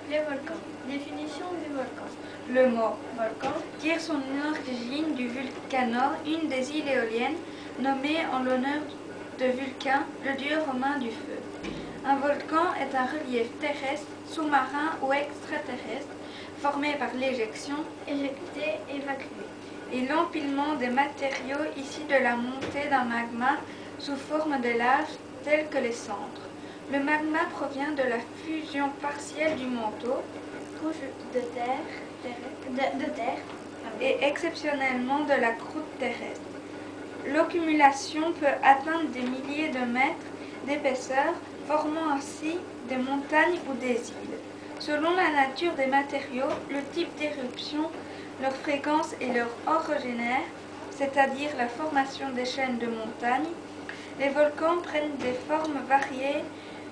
Les volcans. Définition du volcan. Le mot volcan tire son origine du Vulcanor, une des îles éoliennes nommée en l'honneur de Vulcain, le dieu romain du feu. Un volcan est un relief terrestre, sous-marin ou extraterrestre formé par l'éjection, Éjecté, évacué. et l'empilement des matériaux issus de la montée d'un magma sous forme de lave tels que les cendres. Le magma provient de la fusion partielle du manteau, Couche de terre, et exceptionnellement de la croûte terrestre. L'accumulation peut atteindre des milliers de mètres d'épaisseur, formant ainsi des montagnes ou des îles. Selon la nature des matériaux, le type d'éruption, leur fréquence et leur orogénère, c'est-à-dire la formation des chaînes de montagnes, les volcans prennent des formes variées,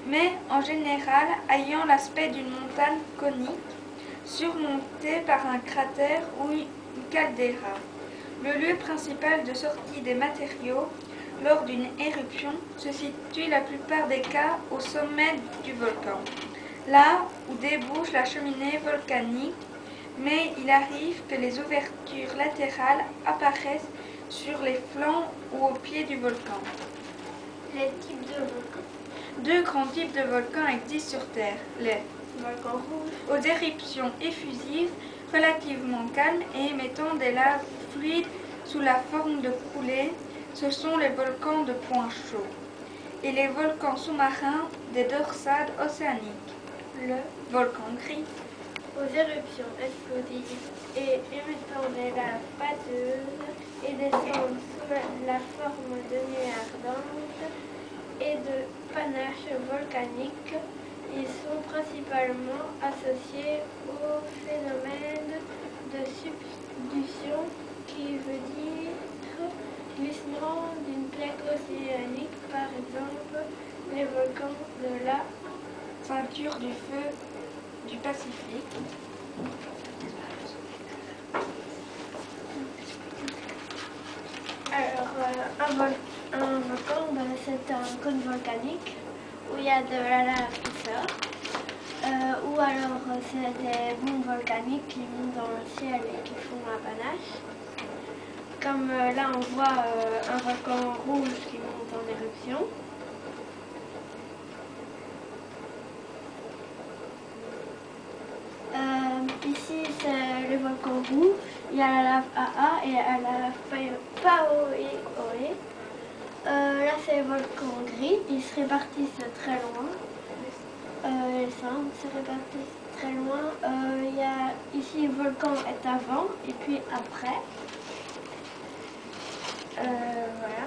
mais en général ayant l'aspect d'une montagne conique, surmontée par un cratère ou une caldeira. Le lieu principal de sortie des matériaux lors d'une éruption se situe la plupart des cas au sommet du volcan, là où débouche la cheminée volcanique, mais il arrive que les ouvertures latérales apparaissent sur les flancs ou au pied du volcan. Les types de volcans. Deux grands types de volcans existent sur Terre, les Volcan rouge. aux éruptions effusives, relativement calmes et émettant des laves fluides sous la forme de coulées, ce sont les volcans de point chaud, et les volcans sous-marins des dorsades océaniques. Le volcan gris, Aux éruptions explosives et émettant des laves pâteuses et des cendres sous la forme de nuées ardentes et de panaches volcaniques. Ils sont principalement associés au phénomène de subduction qui veut dire glissement d'une plaque océanique, par exemple les volcans de la ceinture du feu du Pacifique. Alors, un volcan, c'est un cône volcanique où il y a de la lave qui sort. Ou alors, c'est des bombes volcaniques qui montent dans le ciel et qui font un panache. Comme là, on voit un volcan rouge qui monte en éruption. Ici, c'est le volcan rouge. Il y a la lave AA et la lave Paoeoe. Là, c'est le volcan gris. Ils se répartissent très loin. Les cendres se répartissent très loin. Il y a, ici, le volcan est avant et puis après. Voilà.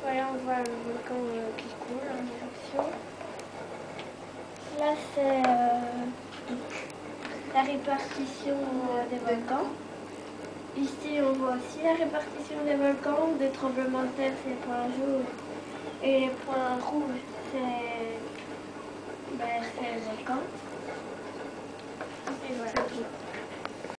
Voilà, on voit le volcan qui coule en éruption. Là, c'est la répartition des volcans. Ici, on voit aussi la répartition des volcans, des tremblements de terre, c'est les points jaunes. Et les points rouges, c'est